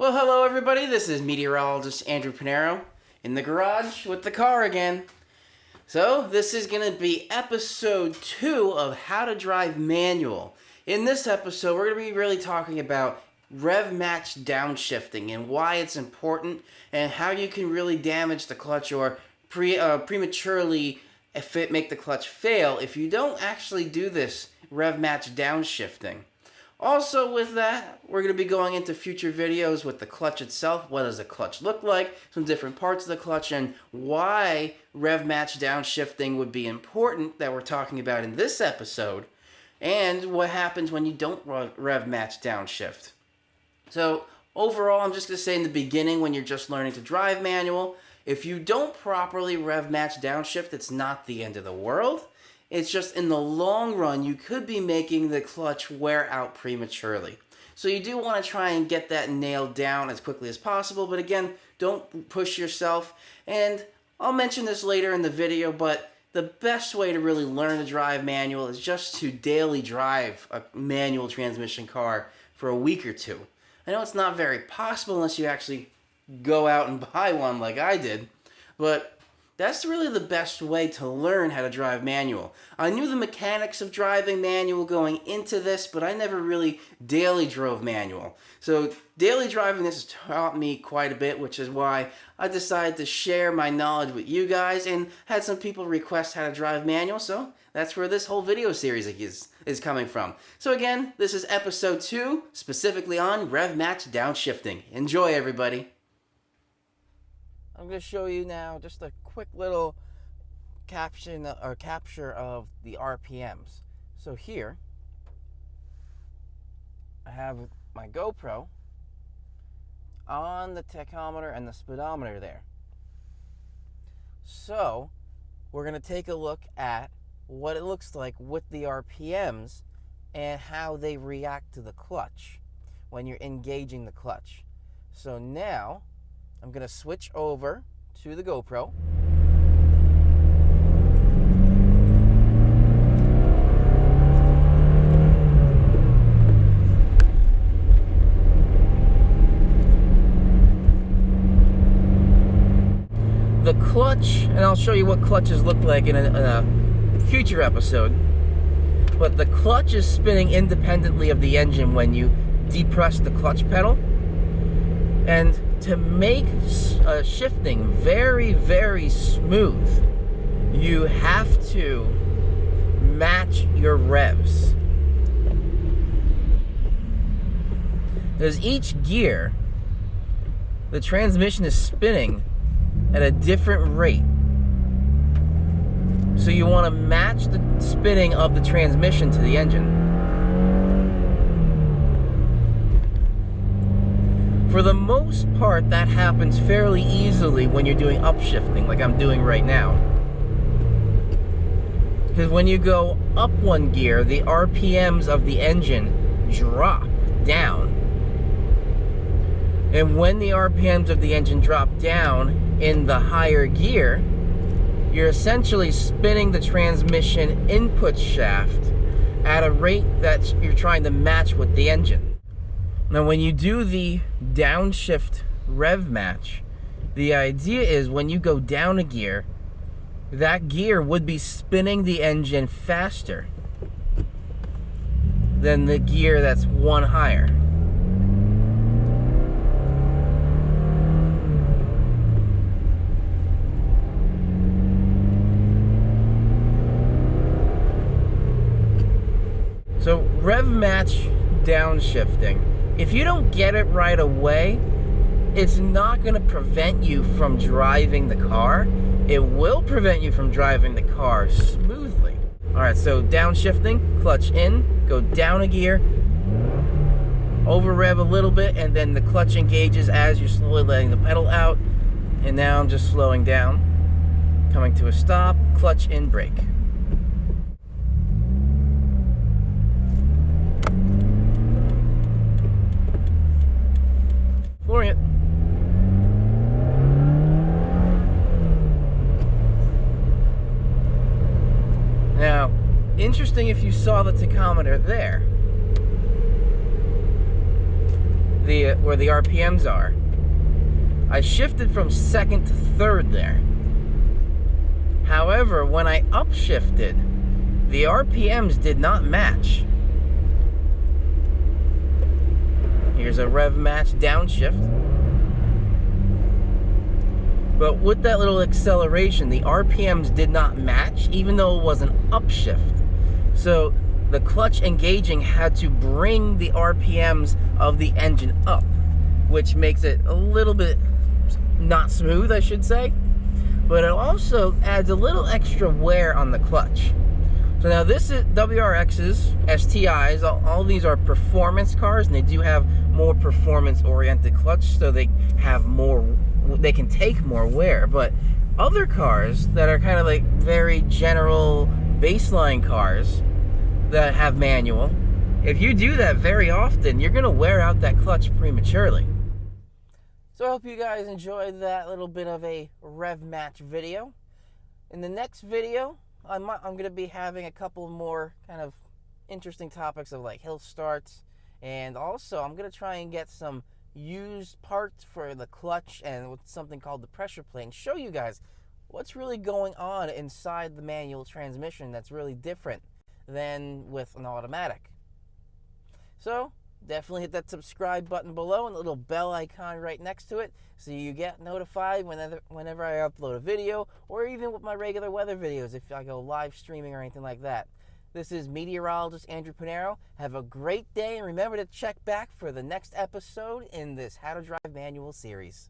Well, hello everybody, this is meteorologist Andrew Pinero in the garage with the car again. So, this is going to be episode 2 of How to Drive Manual. In this episode, we're going to be really talking about rev match downshifting and why it's important and how you can really damage the clutch or prematurely make the clutch fail if you don't actually do this rev match downshifting. Also with that, we're going to be going into future videos with the clutch itself. What does the clutch look like? Some different parts of the clutch and why rev match downshifting would be important that we're talking about in this episode. And what happens when you don't rev match downshift. So overall, I'm just going to say in the beginning when you're just learning to drive manual, if you don't properly rev match downshift, it's not the end of the world. It's just in the long run, you could be making the clutch wear out prematurely. So you do want to try and get that nailed down as quickly as possible, but again, don't push yourself. And I'll mention this later in the video, but the best way to really learn to drive manual is just to daily drive a manual transmission car for a week or two. I know it's not very possible unless you actually go out and buy one like I did, but that's really the best way to learn how to drive manual. I knew the mechanics of driving manual going into this, but I never really daily drove manual. So daily driving this has taught me quite a bit, which is why I decided to share my knowledge with you guys and had some people request how to drive manual, so that's where this whole video series is coming from. So again, this is episode 2, specifically on rev match downshifting. Enjoy, everybody. I'm going to show you now just a quick little capture of the RPMs. So here, I have my GoPro on the tachometer and the speedometer there. So, we're going to take a look at what it looks like with the RPMs and how they react to the clutch when you're engaging the clutch. So now, I'm going to switch over to the GoPro. The clutch, and I'll show you what clutches look like in a future episode, but the clutch is spinning independently of the engine when you depress the clutch pedal. And to make shifting very, very smooth, you have to match your revs. Because each gear, the transmission is spinning at a different rate. So you want to match the spinning of the transmission to the engine. For the most part, that happens fairly easily when you're doing upshifting, like I'm doing right now. Because when you go up one gear, the RPMs of the engine drop down. And when the RPMs of the engine drop down in the higher gear, you're essentially spinning the transmission input shaft at a rate that you're trying to match with the engine. Now, when you do the downshift rev match, the idea is when you go down a gear, that gear would be spinning the engine faster than the gear that's one higher. So, rev match downshifting. If you don't get it right away, it's not going to prevent you from driving the car. It will prevent you from driving the car smoothly. Alright, so downshifting, clutch in, go down a gear, over rev a little bit, and then the clutch engages as you're slowly letting the pedal out. And now I'm just slowing down, coming to a stop, clutch in, brake. Flooring it. Now, interesting if you saw the tachometer there. where the RPMs are. I shifted from second to third there. However, when I upshifted, the RPMs did not match. Here's a rev match downshift. But with that little acceleration, the RPMs did not match, even though it was an upshift. So the clutch engaging had to bring the RPMs of the engine up, which makes it a little bit not smooth, I should say. But it also adds a little extra wear on the clutch. So now this is WRXs, STIs, all these are performance cars, and they do have more performance-oriented clutch, so they can take more wear. But other cars that are kind of like very general baseline cars that have manual, if you do that very often, you're gonna wear out that clutch prematurely. So I hope you guys enjoyed that little bit of a rev match video. In the next video, I'm going to be having a couple more kind of interesting topics of like hill starts, and also I'm going to try and get some used parts for the clutch and with something called the pressure plate, and show you guys what's really going on inside the manual transmission that's really different than with an automatic. So definitely hit that subscribe button below and the little bell icon right next to it so you get notified whenever I upload a video, or even with my regular weather videos if I go live streaming or anything like that. This is meteorologist Andrew Pinero. Have a great day, and remember to check back for the next episode in this How to Drive Manual series.